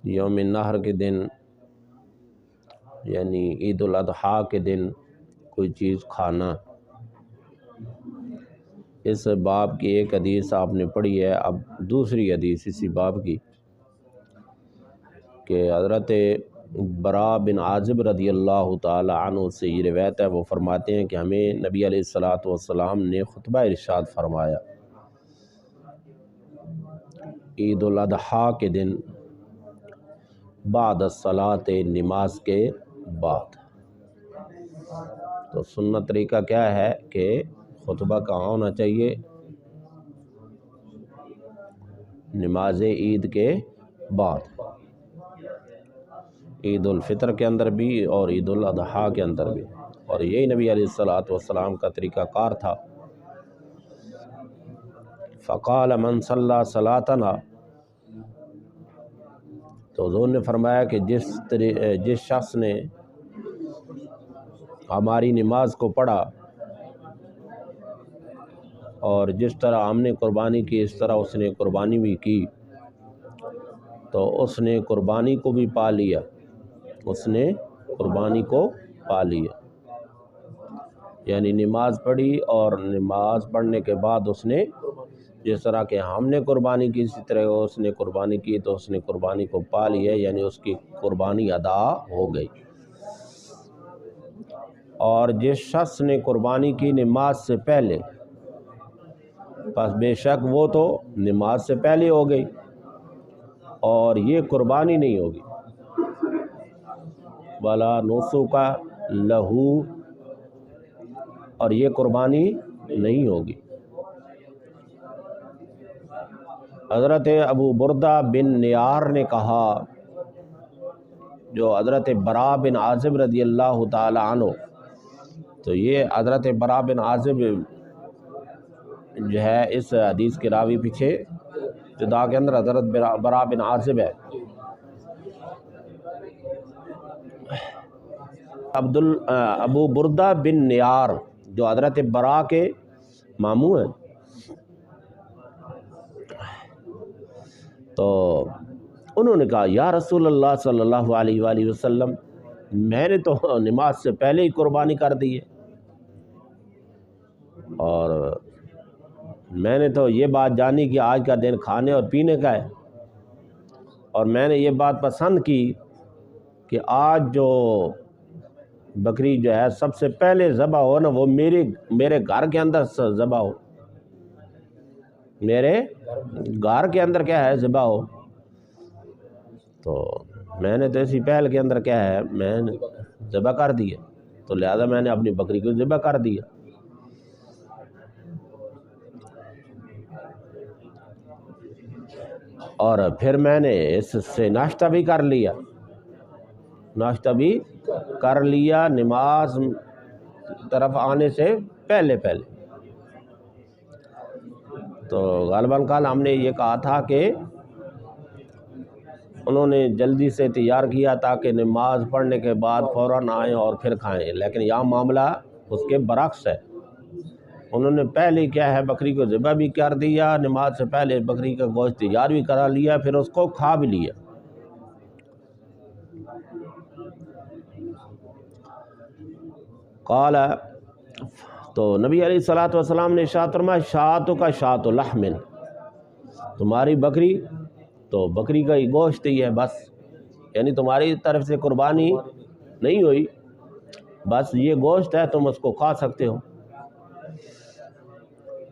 یوم النحر کے دن یعنی عید الاضحیٰ کے دن کوئی چیز کھانا۔ اس باب کی ایک حدیث آپ نے پڑھی ہے، اب دوسری حدیث اسی باب کی کہ حضرت براء بن عازب رضی اللہ تعالی عنہ سے یہ روایت ہے، وہ فرماتے ہیں کہ ہمیں نبی علیہ الصلوۃ والسلام نے خطبہ ارشاد فرمایا عید الاضحیٰ کے دن بعد الصلاۃ، نماز کے بعد۔ تو سنت طریقہ کیا ہے کہ خطبہ کہاں ہونا چاہیے؟ نماز عید کے بعد، عید الفطر کے اندر بھی اور عید الاضحیٰ کے اندر بھی، اور یہی نبی علیہ الصلوۃ والسلام کا طریقہ کار تھا۔ فقال من صلی صلاتنا، تو حضور نے فرمایا کہ جس شخص نے ہماری نماز کو پڑھا اور جس طرح ہم نے قربانی کی اس طرح اس نے قربانی بھی کی، تو اس نے قربانی کو بھی پا لیا، اس نے قربانی کو پا لیا۔ یعنی نماز پڑھی اور نماز پڑھنے کے بعد اس نے جس طرح کہ ہم نے قربانی کی اسی طرح اس نے قربانی کی، تو اس نے قربانی کو پا لیا، یعنی اس کی قربانی ادا ہو گئی۔ اور جس شخص نے قربانی کی نماز سے پہلے، پس بے شک وہ تو نماز سے پہلے ہو گئی اور یہ قربانی نہیں ہوگی۔ وَلَا نُسُکَ لَهُ، اور یہ قربانی نہیں ہوگی۔ حضرت ابو بردہ بن نیار نے کہا، جو حضرت براء بن عازب رضی اللہ تعالی عنہ، تو یہ حضرت براء بن عازب جو ہے اس حدیث کے راوی پیچھے جدا کے اندر حضرت براء بن عازب ہے۔ ابو بردہ بن نیار جو حضرت براء کے ماموں ہیں، تو انہوں نے کہا یا رسول اللہ صلی اللہ علیہ وآلہ وسلم، میں نے تو نماز سے پہلے ہی قربانی کر دی ہے، اور میں نے تو یہ بات جانی کہ آج کا دن کھانے اور پینے کا ہے، اور میں نے یہ بات پسند کی کہ آج جو بکری جو ہے سب سے پہلے ذبح ہو نا، وہ میرے گھر کے اندر ذبح ہو، میرے گھر کے اندر کیا ہے ذبح ہو۔ تو میں نے تو اسی پہل کے اندر کیا ہے میں نے ذبح کر دیا، تو لہذا میں نے اپنی بکری کو ذبح کر دیا۔ اور پھر میں نے اس سے ناشتہ بھی کر لیا، نماز طرف آنے سے پہلے۔ تو غالباً کل ہم نے یہ کہا تھا کہ انہوں نے جلدی سے تیار کیا تاکہ نماز پڑھنے کے بعد فوراً آئیں اور پھر کھائیں، لیکن یہاں معاملہ اس کے برعکس ہے۔ انہوں نے پہلے کیا ہے بکری کو ذبح بھی کر دیا، نماز سے پہلے بکری کا گوشت تیار بھی کرا لیا، پھر اس کو کھا بھی لیا۔ قال، تو نبی علیہ الصلوۃ والسلام نے ارشاد فرمایا شاتک شات لحم، تمہاری بکری تو بکری کا ہی گوشت ہی ہے بس، یعنی تمہاری طرف سے قربانی نہیں ہوئی، بس یہ گوشت ہے، تم اس کو کھا سکتے ہو۔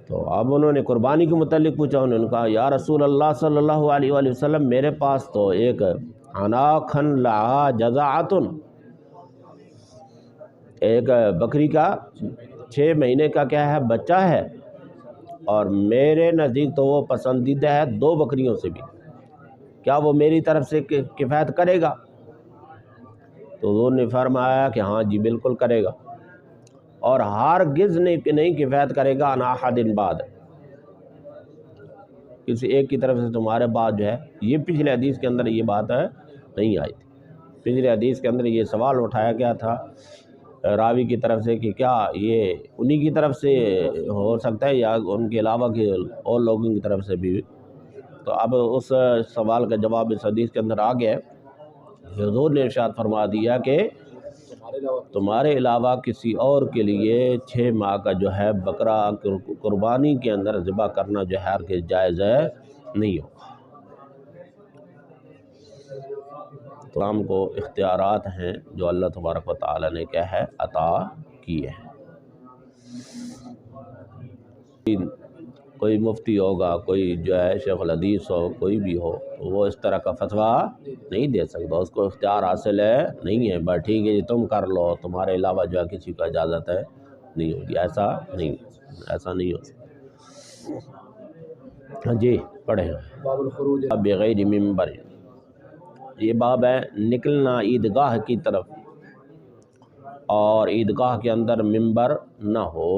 تو اب انہوں نے قربانی کے متعلق پوچھا، انہوں نے کہا یا رسول اللہ صلی اللہ علیہ وآلہ وسلم، میرے پاس تو ایک عناخن لہا جزاعۃ، ایک بکری کا 6 مہینے کا کیا ہے بچہ ہے، اور میرے نزدیک تو وہ پسندیدہ ہے 2 بکریوں سے بھی، کیا وہ میری طرف سے کفایت کرے گا؟ تو حضور نے فرمایا کہ ہاں جی بالکل کرے گا، اور ہرگز نہیں کفایت کرے گا عن احد بعد، کسی ایک کی طرف سے تمہارے بعد جو ہے۔ یہ پچھلے حدیث کے اندر یہ بات نہیں آئی تھی، پچھلے حدیث کے اندر یہ سوال اٹھایا گیا تھا راوی کی طرف سے کہ کیا یہ انہی کی طرف سے ہو سکتا ہے یا ان کے علاوہ کے اور لوگوں کی طرف سے بھی تو اب اس سوال کا جواب اس حدیث کے اندر آ گیا ہے۔ حضور نے ارشاد فرما دیا کہ تمہارے علاوہ کسی اور کے لیے 6 ماہ کا جو ہے بکرا قربانی کے اندر ذبح کرنا جو ہے ہرگز جائز ہے نہیں ہوگا۔ تو ہم کو اختیارات ہیں جو اللہ تبارک و تعالی نے کیا ہے عطا کیے ہیں۔ کوئی مفتی ہوگا، کوئی جو ہے شیخ الحدیث ہو، کوئی بھی ہو، وہ اس طرح کا فتویٰ نہیں دے سکتا، اس کو اختیار حاصل ہے نہیں ہے، بس ٹھیک ہے جی تم کر لو، تمہارے علاوہ جو ہے کسی کو اجازت ہے نہیں ہوگی، ایسا نہیں ہو سکتا۔ جی پڑھیں۔ بغیر منبر، یہ باب ہے نکلنا عیدگاہ کی طرف اور عیدگاہ کے اندر منبر نہ ہو۔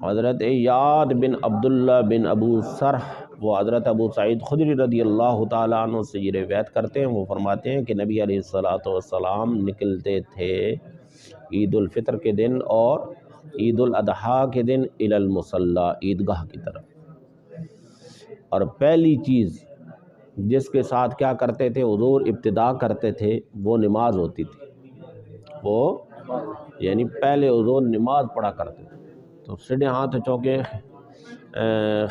حضرت ایاد بن عبداللہ بن ابو سرح وہ حضرت ابو سعید خدری رضی اللہ تعالیٰ عنہ سے یہ روایت کرتے ہیں، وہ فرماتے ہیں کہ نبی علیہ السلام نکلتے تھے عید الفطر کے دن اور عید الاضحیٰ کے دن الی المصلی، عیدگاہ کی طرف، اور پہلی چیز جس کے ساتھ کیا کرتے تھے حضور ابتدا کرتے تھے وہ نماز ہوتی تھی، وہ یعنی پہلے حضور نماز پڑھا کرتے تھے۔ تو سیدھے ہاتھ چونکہ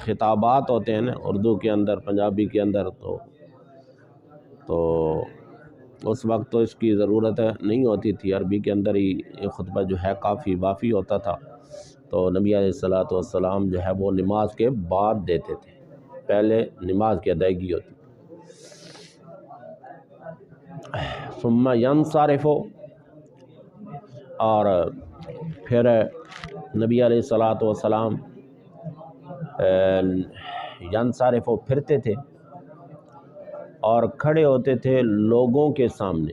خطابات ہوتے ہیں نا اردو کے اندر، پنجابی کے اندر، تو اس وقت تو اس کی ضرورت نہیں ہوتی تھی، عربی کے اندر ہی خطبہ جو ہے کافی وافی ہوتا تھا، تو نبی علیہ السلام جو ہے وہ نماز کے بعد دیتے تھے، پہلے نماز کی ادائیگی ہوتی۔ ثم ینصرف، اور پھر نبی علیہ السلام ینصرف پھرتے تھے اور کھڑے ہوتے تھے لوگوں کے سامنے،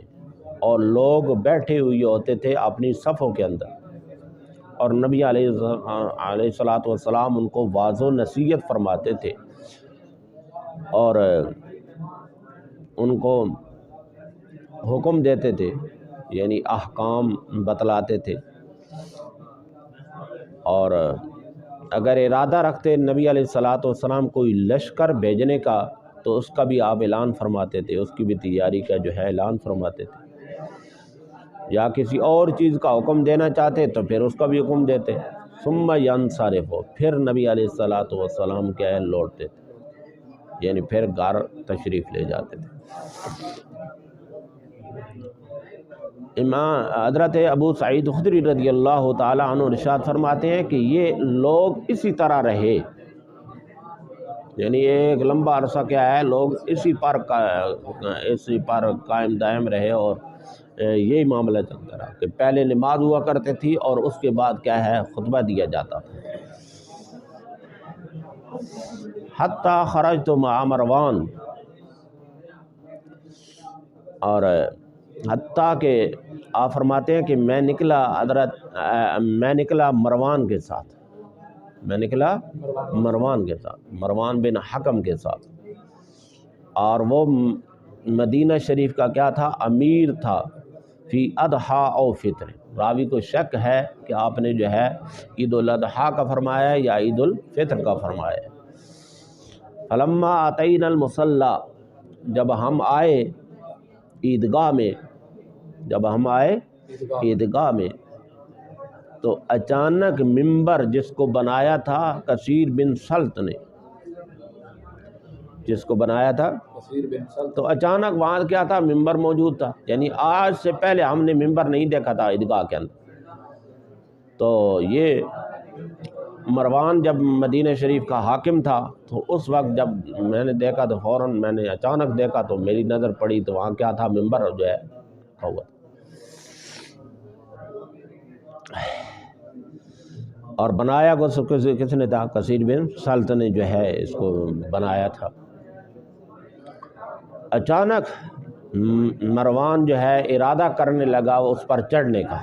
اور لوگ بیٹھے ہوئے ہوتے تھے اپنی صفوں کے اندر، اور نبی علیہ السلام ان کو واضح و نصیحت فرماتے تھے اور ان کو حکم دیتے تھے، یعنی احکام بتلاتے تھے، اور اگر ارادہ رکھتے نبی علیہ السلام کوئی لشکر بھیجنے کا تو اس کا بھی آپ اعلان فرماتے تھے، اس کی بھی تیاری کا جو ہے اعلان فرماتے تھے، یا کسی اور چیز کا حکم دینا چاہتے تو پھر اس کا بھی حکم دیتے۔ ثم ینصرف، پھر نبی علیہ السلام کیا ہے لوٹتے تھے، یعنی پھر گھر تشریف لے جاتے تھے۔ امام حضرت ابو سعید خدری رضی اللہ تعالیٰ عنہ ارشاد فرماتے ہیں کہ یہ لوگ اسی طرح رہے، یعنی ایک لمبا عرصہ کیا ہے لوگ اسی پر قائم دائم رہے، اور یہی معاملہ چلتا رہا کہ پہلے نماز ہوا کرتے تھی اور اس کے بعد کیا ہے خطبہ دیا جاتا تھا۔ حتی خرجت مع مروان، اور حتیٰ کہ آپ فرماتے ہیں کہ میں نکلا مروان کے ساتھ، مروان بن حکم کے ساتھ، اور وہ مدینہ شریف کا کیا تھا امیر تھا، فی اضحیٰ او فطر، راوی کو شک ہے کہ آپ نے جو ہے عید الاضحیٰ کا فرمایا ہے یا عید الفطر کا فرمایا ہے۔ فلما اتینا المصلی، جب ہم آئے عیدگاہ میں، تو اچانک منبر جس کو بنایا تھا کثیر بن سلط نے، تو اچانک وہاں کیا تھا منبر موجود تھا، یعنی آج سے پہلے ہم نے منبر نہیں دیکھا تھا عیدگاہ کے اندر۔ تو یہ مروان جب مدینہ شریف کا حاکم تھا تو اس وقت جب میں نے دیکھا تو فوراً میں نے اچانک دیکھا تو میری نظر پڑی تو وہاں کیا تھا منبر جو ہے ہوا، اور بنایا کس نے تھا کثیر بن سلط نے جو ہے اس کو بنایا تھا۔ اچانک مروان جو ہے ارادہ کرنے لگا اس پر چڑھنے کا،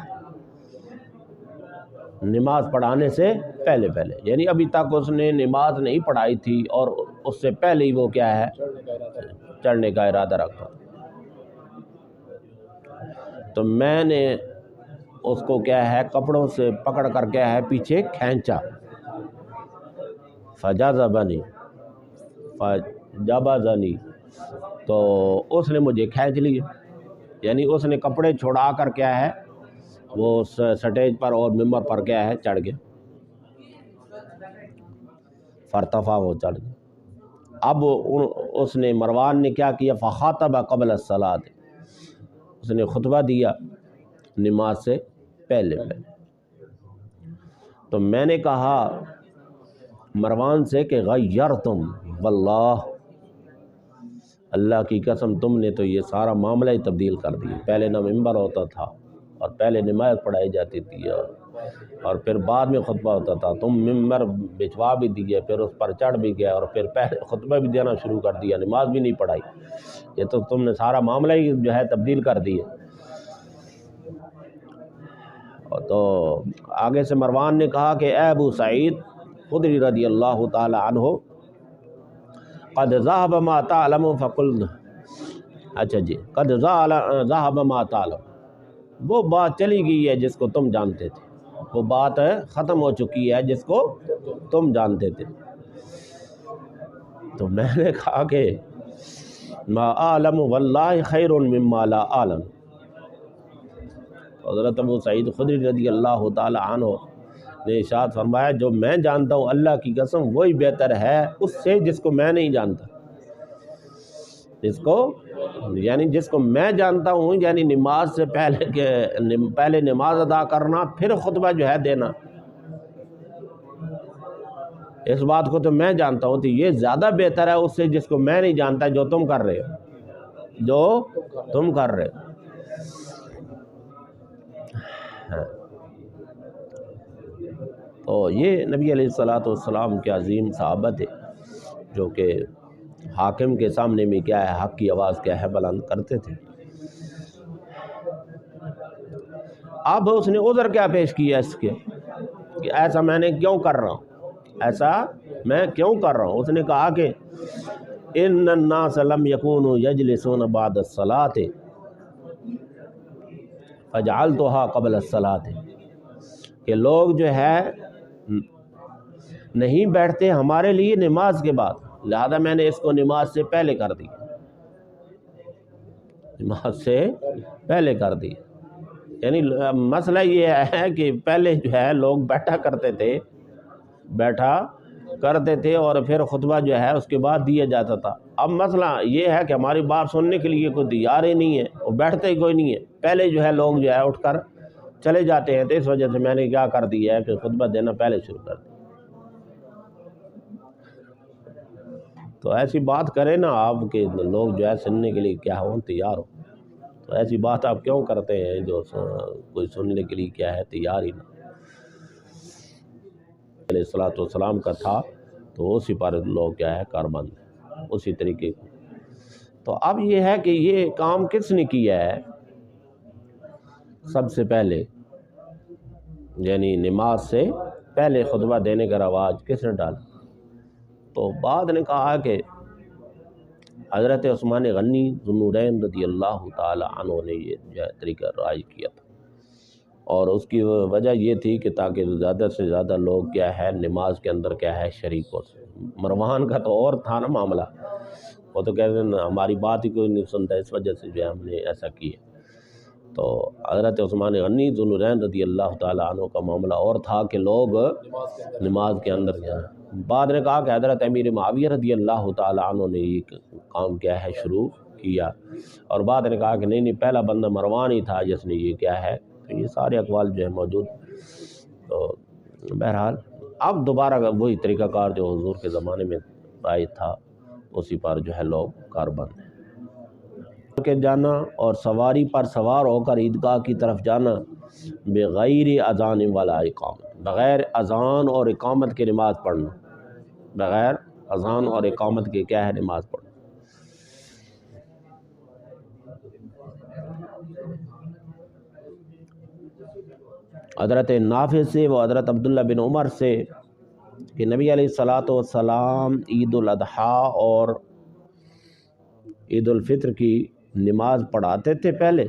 نماز پڑھانے سے پہلے، یعنی ابھی تک اس نے نماز نہیں پڑھائی تھی اور اس سے پہلے ہی وہ کیا ہے چڑھنے کا ارادہ رکھا۔ تو میں نے اس کو کیا ہے کپڑوں سے پکڑ کر کیا ہے پیچھے کھینچا، فجذبنی فجبزنی، تو اس نے مجھے کھینچ لیا، یعنی اس نے کپڑے چھوڑا کر کیا ہے وہ سٹیج پر اور ممبر پر کیا ہے چڑھ گیا، فرتفع وہ چڑھ گیا۔ اب اس نے مروان نے کیا کیا، فخاطب قبل الصلاۃ، اس نے خطبہ دیا نماز سے پہلے تو میں نے کہا مروان سے کہ غیرتم واللہ، اللہ کی قسم تم نے تو یہ سارا معاملہ ہی تبدیل کر دیا، پہلے نہ ممبر ہوتا تھا اور پہلے نماز پڑھائی جاتی تھی اور پھر بعد میں خطبہ ہوتا تھا، تم ممبر بچھوا بھی دیے، پھر اس پر چڑھ بھی گیا اور پھر پہلے خطبہ بھی دینا شروع کر دیا، نماز بھی نہیں پڑھائی، یہ تو تم نے سارا معاملہ ہی جو ہے تبدیل کر دیا۔ تو آگے سے مروان نے کہا کہ اے ابو سعید خدری رضی اللہ تعالی عنہ، قد ذهب ما تعلم فقلنا، اچھا جی، قد ذهب ما تعلم، وہ بات چلی گئی ہے جس کو تم جانتے تھے، وہ بات ختم ہو چکی ہے جس کو تم جانتے تھے۔ تو میں نے کہا کہ ما اعلم واللہ خیر مما لا اعلم، حضرت ابو سعید خدری رضی اللہ تعالی عنہ نے ارشاد فرمایا جو میں جانتا ہوں اللہ کی قسم وہی بہتر ہے اس سے جس کو میں نہیں جانتا، جس کو میں جانتا ہوں یعنی نماز سے پہلے نماز ادا کرنا پھر خطبہ جو ہے دینا، اس بات کو تو میں جانتا ہوں، تو یہ زیادہ بہتر ہے اس سے جس کو میں نہیں جانتا، جو تم کر رہے ہو۔ تو یہ نبی علیہ الصلوۃ والسلام کے عظیم صحابہ تھے جو کہ حاکم کے سامنے میں کیا ہے حق کی آواز کیا ہے بلند کرتے تھے۔ اب اس نے عذر کیا پیش کیا اس کے کہ ایسا میں کیوں کر رہا ہوں، اس نے کہا کہ ان الناس لم یکونوا یجلسون بعد الصلاۃ فجعلتها قبل الصلاۃ، کہ لوگ جو ہے نہیں بیٹھتے ہمارے لیے نماز کے بعد، لہذا میں نے اس کو نماز سے پہلے کر دی، یعنی مسئلہ یہ ہے کہ پہلے جو ہے لوگ بیٹھا کرتے تھے اور پھر خطبہ جو ہے اس کے بعد دیا جاتا تھا۔ اب مسئلہ یہ ہے کہ ہماری بات سننے کے لیے کوئی تیار ہی نہیں ہے، وہ بیٹھتے ہی کوئی نہیں ہے، پہلے جو ہے لوگ جو ہے اٹھ کر چلے جاتے ہیں، تو اس وجہ سے میں نے کیا کر دیا ہے کہ خطبہ دینا پہلے شروع کر دیا۔ تو ایسی بات کریں نا آپ کہ لوگ جو ہے سننے کے لیے کیا ہوں تیار ہو، تو ایسی بات آپ کیوں کرتے ہیں جو کوئی سننے کے لیے کیا ہے تیار ہی نہ۔ علیہ الصلوۃ والسلام کا تھا تو اسی پر لوگ کیا ہے کاربند اسی طریقے کو۔ تو اب یہ ہے کہ یہ کام کس نے کیا ہے سب سے پہلے، یعنی نماز سے پہلے خطبہ دینے کا رواج کس نے ڈالا؟ تو بعد نے کہا کہ حضرت عثمان غنی ذو النورین رضی اللہ تعالی عنہ نے یہ جو ہے طریقہ رائج کیا تھا، اور اس کی وجہ یہ تھی کہ تاکہ زیادہ سے زیادہ لوگ کیا ہے نماز کے اندر کیا ہے شریک ہو سکے۔ مروان کا تو اور تھا نا معاملہ، وہ تو کہتے ہیں ہماری بات ہی کوئی نہیں سنتا، اس وجہ سے جو ہے ہم نے ایسا کیا۔ تو حضرت عثمان غنی ذو النورین رضی اللہ تعالی عنہ کا معاملہ اور تھا کہ لوگ نماز کے اندر جائیں۔ بعد نے کہا کہ حضرت امیر معاویہ رضی اللہ تعالی عنہ نے یہ کام کیا ہے شروع کیا، اور بعد نے کہا کہ نہیں پہلا بندہ مروان ہی تھا جس نے یہ کیا ہے، تو یہ سارے اقوال جو ہے موجود۔ تو بہرحال اب دوبارہ وہی طریقہ کار جو حضور کے زمانے میں رائج تھا اسی پر جو ہے لوگ کاربند ہیں کہ جانا اور سواری پر سوار ہو کر عیدگاہ کی طرف جانا بغیر اذان والا اقامت، بغیر اذان اور اقامت کے نماز پڑھنا، بغیر اذان اور اقامت کے کیا ہے نماز پڑھنا۔ حضرت نافع سے و حضرت عبداللہ بن عمر سے کہ نبی علیہ الصلوۃ والسلام عید الاضحیٰ اور عید الفطر کی نماز پڑھاتے تھے پہلے،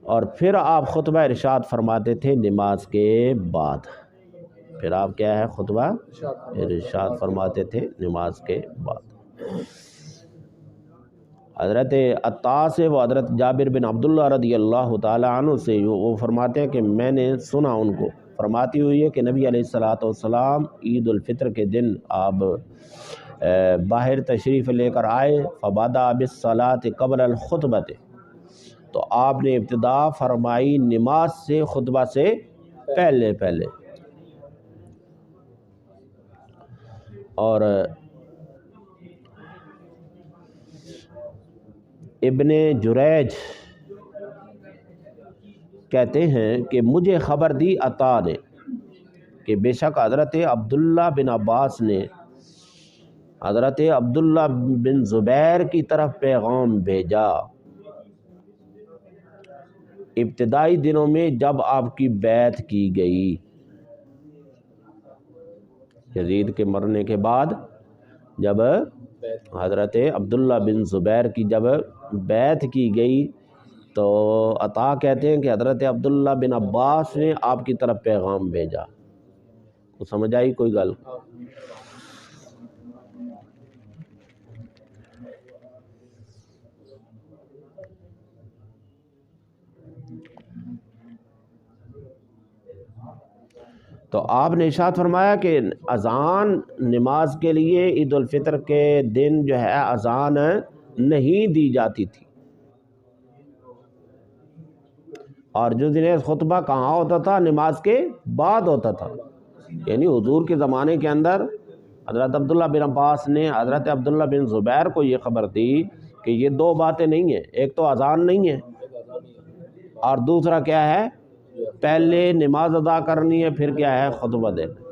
اور پھر آپ خطبہ ارشاد فرماتے تھے نماز کے بعد۔ پھر آپ کیا ہے خطبہ ارشاد فرماتے تھے نماز کے بعد۔ حضرت عطا سے و حضرت جابر بن عبداللہ رضی اللہ تعالی عنہ سے وہ فرماتے ہیں کہ میں نے سنا ان کو فرماتی ہوئی ہے کہ نبی علیہ الصلوۃ والسلام عید الفطر کے دن آپ باہر تشریف لے کر آئے، فبدأ بالصلاۃ قبل الخطبۃ، تو آپ نے ابتدا فرمائی نماز سے خطبہ سے پہلے پہلے۔ اور ابن جریج کہتے ہیں کہ مجھے خبر دی عطا نے کہ بے شک حضرت عبداللہ بن عباس نے حضرت عبداللہ بن زبیر کی طرف پیغام بھیجا ابتدائی دنوں میں جب آپ کی بیعت کی گئی، یزید کے مرنے کے بعد جب حضرت عبداللہ بن زبیر کی جب بیعت کی گئی تو عطا کہتے ہیں کہ حضرت عبداللہ بن عباس نے آپ کی طرف پیغام بھیجا۔ کو سمجھ آئی کوئی گل؟ تو آپ نے ارشاد فرمایا کہ اذان نماز کے لیے عید الفطر کے دن جو ہے اذان نہیں دی جاتی تھی، اور جو دن خطبہ کہاں ہوتا تھا؟ نماز کے بعد ہوتا تھا۔ یعنی حضور کے زمانے کے اندر حضرت عبداللہ بن عباس نے حضرت عبداللہ بن زبیر کو یہ خبر دی کہ یہ دو باتیں نہیں ہیں، ایک تو اذان نہیں ہے اور دوسرا کیا ہے، پہلے نماز ادا کرنی ہے پھر کیا ہے خطبہ دینا۔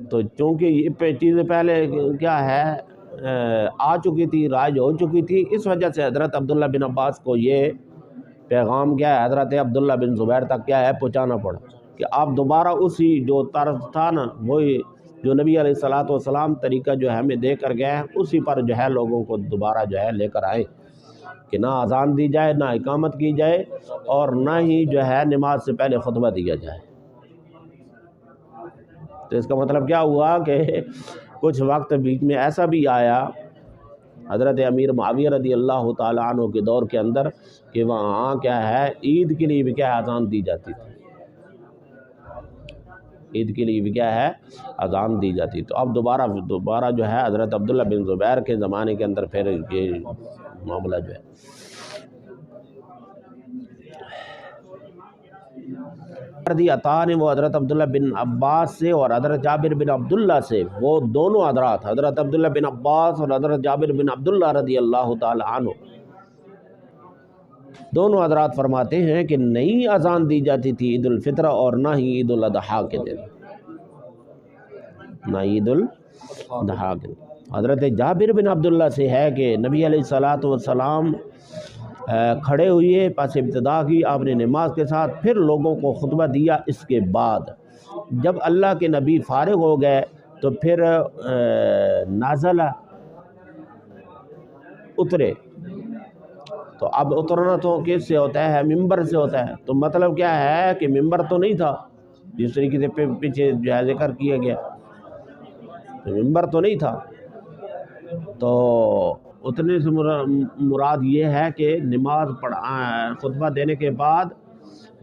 تو چونکہ یہ چیزیں پہلے کیا ہے آ چکی تھی، رائج ہو چکی تھی، اس وجہ سے حضرت عبداللہ بن عباس کو یہ پیغام کیا ہے حضرت عبداللہ بن زبیر تک کیا ہے پہنچانا پڑا کہ آپ دوبارہ اسی جو طرز تھا نا، وہی جو نبی علیہ الصلوۃ والسلام طریقہ جو ہے ہمیں دے کر گئے ہیں، اسی پر جو ہے لوگوں کو دوبارہ جو ہے لے کر آئے کہ نہ اذان دی جائے، نہ اقامت کی جائے، اور نہ ہی جو ہے نماز سے پہلے خطبہ دیا جائے۔ تو اس کا مطلب کیا ہوا کہ کچھ وقت بیچ میں ایسا بھی آیا حضرت امیر معاویہ رضی اللہ تعالیٰ عنہ کے دور کے اندر کہ وہاں کیا ہے عید کے لیے بھی کیا ہے اذان دی جاتی تھی، عید کے لیے بھی کیا ہے اذان دی جاتی۔ تو اب دوبارہ جو ہے حضرت عبداللہ بن زبیر کے زمانے کے اندر پھر یہ معاملہ جو ہے عطا نے وہ حضرت عبداللہ بن عباس سے اور حضرت جابر بن عبداللہ سے، وہ دونوں حضرات حضرت عبداللہ بن عباس اور حضرت جابر بن عبداللہ رضی اللہ تعالی عنہ، دونوں حضرات فرماتے ہیں کہ نئی اذان دی جاتی تھی عید الفطر اور نہ ہی عید الاضحیٰ کے دن، نہ عید الاضحیٰ کے دن۔ حضرت جابر بن عبداللہ سے ہے کہ نبی علیہ الصلوۃ والسلام کھڑے ہوئے، پس ابتدا کی آپ نے نماز کے ساتھ، پھر لوگوں کو خطبہ دیا۔ اس کے بعد جب اللہ کے نبی فارغ ہو گئے تو پھر نازل اترے۔ تو اب اترنا تو کس سے ہوتا ہے؟ ممبر سے ہوتا ہے۔ تو مطلب کیا ہے کہ ممبر تو نہیں تھا جس طریقے سے پیچھے جو ہے ذکر کیا گیا، تو ممبر تو نہیں تھا۔ تو اتنے سے مراد یہ ہے کہ نماز خطبہ دینے کے بعد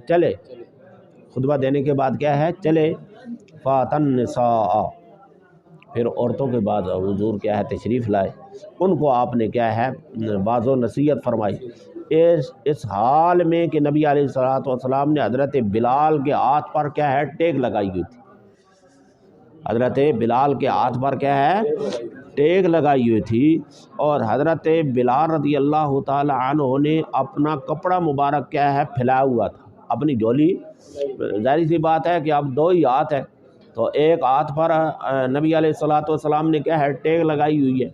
چلے، خطبہ دینے کے بعد کیا ہے چلے، فات النساء، پھر عورتوں کے بعد حضور کیا ہے تشریف لائے، ان کو آپ نے کیا ہے واعظ و نصیحت فرمائی۔ اس حال میں کہ نبی علیہ الصلوۃ والسلام نے حضرت بلال کے ہاتھ پر کیا ہے ٹیک لگائی ہوئی تھی، حضرت بلال کے ہاتھ پر کیا ہے ٹیک لگائی ہوئی تھی، اور حضرت بلال رضی اللہ تعالی عنہ نے اپنا کپڑا مبارک کیا ہے پھیلایا ہوا تھا، اپنی جھولی، ظاہر سی بات ہے کہ اب دو ہی ہاتھ ہے، تو ایک ہاتھ پر نبی علیہ الصلوۃ والسلام نے کیا ہے ٹیک لگائی ہوئی ہے،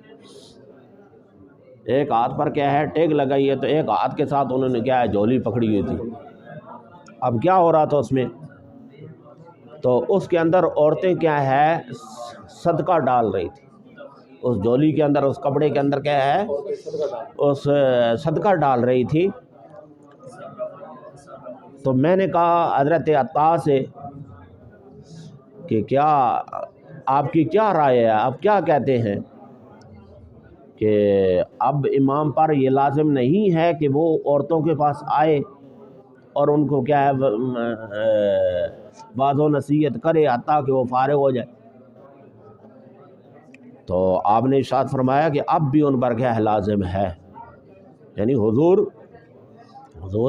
ایک ہاتھ پر کیا ہے ٹیک لگائی ہے، تو ایک ہاتھ کے ساتھ انہوں نے کیا ہے جھولی پکڑی ہوئی تھی۔ اب کیا ہو رہا تھا اس میں؟ تو اس کے اندر عورتیں کیا ہے صدقہ ڈال رہی تھی، اس جھولی کے اندر، اس کپڑے کے اندر کیا ہے اس صدقہ ڈال رہی تھی۔ تو میں نے کہا حضرت عطا سے کہ کیا آپ کی کیا رائے ہے، آپ کیا کہتے ہیں کہ اب امام پر یہ لازم نہیں ہے کہ وہ عورتوں کے پاس آئے اور ان کو کیا ہے واضح و نصیحت کرے حتیٰ کہ وہ فارغ ہو جائے؟ تو آپ نے ارشاد فرمایا کہ اب بھی ان پر کیا ہے، لازم ہے، یعنی حضور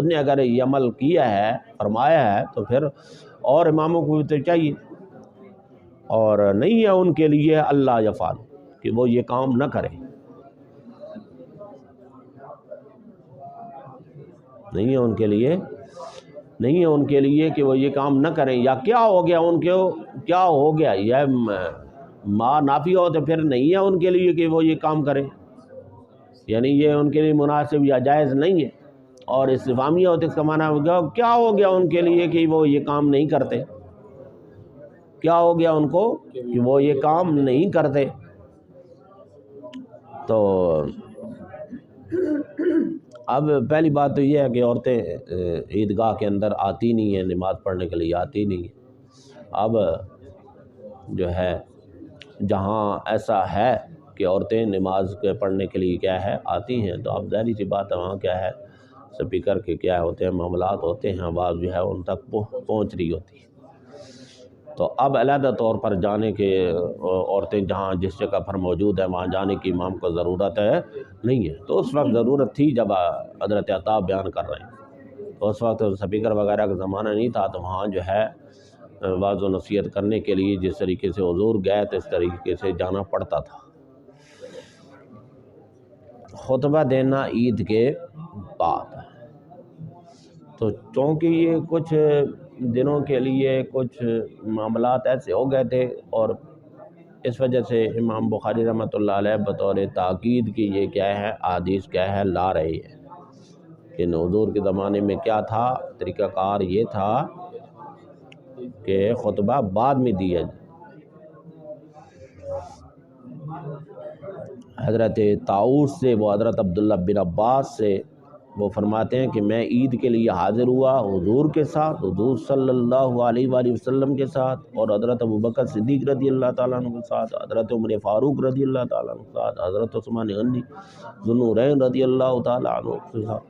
نے اگر یہ عمل کیا ہے، فرمایا ہے، تو پھر اور اماموں کو بھی تو چاہیے، اور نہیں ہے ان کے لیے اللہ یفعل کہ وہ یہ کام نہ کریں، نہیں ہے ان کے لیے کہ وہ یہ کام نہ کریں. یا کیا ہو گیا ان کے، کیا ہو گیا، یہ ما نافی ہو تو پھر نہیں ہے ان کے لیے کہ وہ یہ کام کریں، یعنی یہ ان کے لیے مناسب یا جائز نہیں ہے. اور استفہامیہ ہوتے اس کا معنی ہوگا کیا ہو گیا ان کے لیے کہ وہ یہ کام نہیں کرتے، کیا ہو گیا ان کو کہ وہ یہ کام نہیں کرتے. تو اب پہلی بات تو یہ ہے کہ عورتیں عیدگاہ کے اندر آتی نہیں ہیں، نماز پڑھنے کے لیے آتی نہیں ہیں. اب جو ہے جہاں ایسا ہے کہ عورتیں نماز کے پڑھنے کے لیے کیا ہے آتی ہیں، تو اب ظاہری سی بات ہے وہاں کیا ہے سپیکر کے کیا ہوتے ہیں معاملات ہوتے ہیں، آواز جو ہے ان تک پہنچ رہی ہوتی ہے. تو اب علیحدہ طور پر جانے کے عورتیں جہاں جس جگہ پر موجود ہیں وہاں جانے کی امام کو ضرورت ہے نہیں ہے. تو اس وقت ضرورت تھی جب حضرت عطا بیان کر رہے ہیں، تو اس وقت سپیکر وغیرہ کا زمانہ نہیں تھا، تو وہاں جو ہے واضح و نصیحت کرنے کے لیے جس طریقے سے حضور گئے تو اس طریقے سے جانا پڑتا تھا. خطبہ دینا عید کے بعد، تو چونکہ یہ کچھ دنوں کے لیے کچھ معاملات ایسے ہو گئے تھے، اور اس وجہ سے امام بخاری رحمۃ اللہ علیہ بطور تاکید کی یہ کیا ہے احادیث کیا ہے لا رہی ہے کہ حضور کے زمانے میں کیا تھا، طریقہ کار یہ تھا کہ خطبہ بعد میں دیا جائے. حضرت طاؤس سے، وہ حضرت عبداللہ بن عباس سے وہ فرماتے ہیں کہ میں عید کے لیے حاضر ہوا حضور کے ساتھ، حضور صلی اللہ علیہ وآلہ وسلم کے ساتھ، اور حضرت ابوبکر صدیق رضی اللہ تعالیٰ عنہ کے ساتھ، حضرت عمر فاروق رضی اللہ تعالیٰ عنہ کے ساتھ، حضرت عثمان غنی ذو النورین رضی اللہ تعالیٰ عنہ کے ساتھ.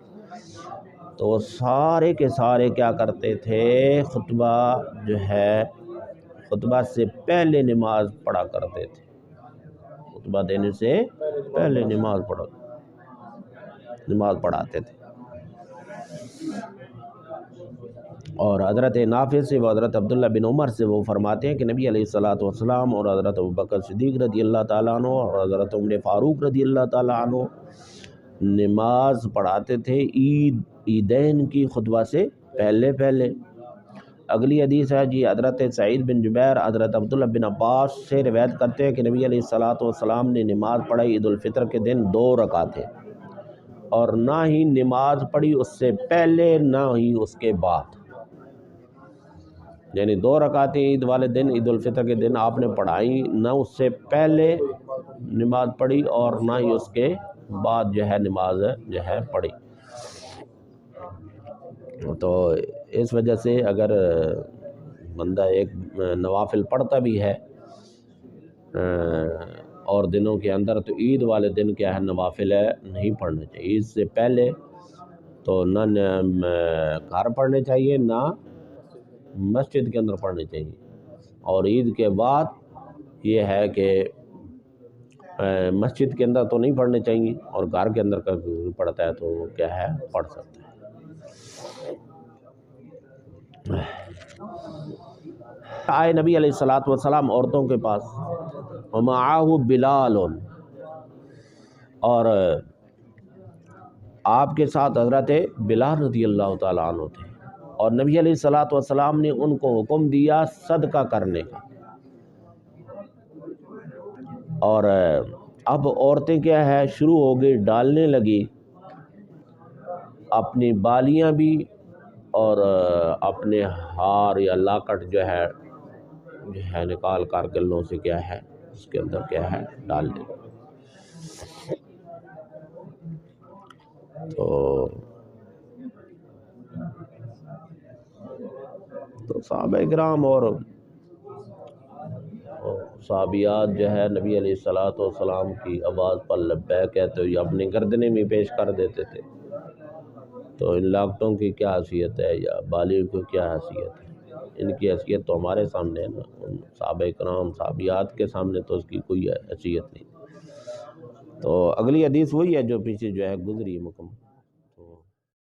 تو سارے کے سارے کیا کرتے تھے، خطبہ جو ہے خطبہ سے پہلے نماز پڑھا کرتے تھے، خطبہ دینے سے پہلے نماز پڑھاتے تھے. اور حضرت نافع سے، وہ حضرت عبداللہ بن عمر سے وہ فرماتے ہیں کہ نبی علیہ الصلوۃ والسلام اور حضرت ابوبکر صدیق رضی اللہ تعالیٰ عنہ اور حضرت عمر فاروق رضی اللہ تعالیٰ عنہ نماز پڑھاتے تھے عیدین کی خطبہ سے پہلے. اگلی حدیث ہے جی حضرت سعید بن جبیر حضرت عبداللہ بن عباس سے روایت کرتے ہیں کہ نبی علیہ الصلوۃ والسلام نے نماز پڑھی عید الفطر کے دن 2 رکعتیں، اور نہ ہی نماز پڑھی اس سے پہلے نہ ہی اس کے بعد، یعنی 2 رکعتیں عید والے دن عید الفطر کے دن آپ نے پڑھائی، نہ اس سے پہلے نماز پڑھی اور نہ ہی اس کے بعد جو ہے نماز جو ہے پڑھی. تو اس وجہ سے اگر بندہ ایک نوافل پڑھتا بھی ہے اور دنوں کے اندر، تو عید والے دن کیا ہے نوافل نہیں پڑھنے چاہیے. عید سے پہلے تو نہ گھر پڑھنے چاہیے نہ مسجد کے اندر پڑھنے چاہیے، اور عید کے بعد یہ ہے کہ مسجد کے اندر تو نہیں پڑھنے چاہیے، اور گھر کے اندر کا پڑھتا ہے تو کیا ہے پڑھ سکتا ہے. آئے نبی علیہ الصلوۃ والسلام عورتوں کے پاس، ومعہ بلال، اور آپ کے ساتھ حضرت بلال رضی اللہ تعالیٰ عنہ تھے، اور نبی علیہ الصلوۃ والسلام نے ان کو حکم دیا صدقہ کرنے کا. اور اب عورتیں کیا ہے شروع ہو گئی ڈالنے لگی اپنی بالیاں بھی، اور اپنے ہار یا لاکٹ جو ہے نکال کر گلوں سے کیا ہے اس کے اندر کیا ہے ڈال دیں. تو صحابہ کرام اور صحابیات جو ہے نبی علیہ الصلوۃ والسلام کی آواز پر لبیک کہتے ہوئے اپنی گردنیں بھی پیش کر دیتے تھے، تو ان لاکٹوں کی کیا حیثیت ہے یا بالغ کی کیا حیثیت ہے؟ ان کی حیثیت تو ہمارے سامنے ہے نا، ان صحابہ کرام صحابیات کے سامنے تو اس کی کوئی حیثیت نہیں۔ تو اگلی حدیث وہی ہے جو پیچھے جو ہے گزری مکمل۔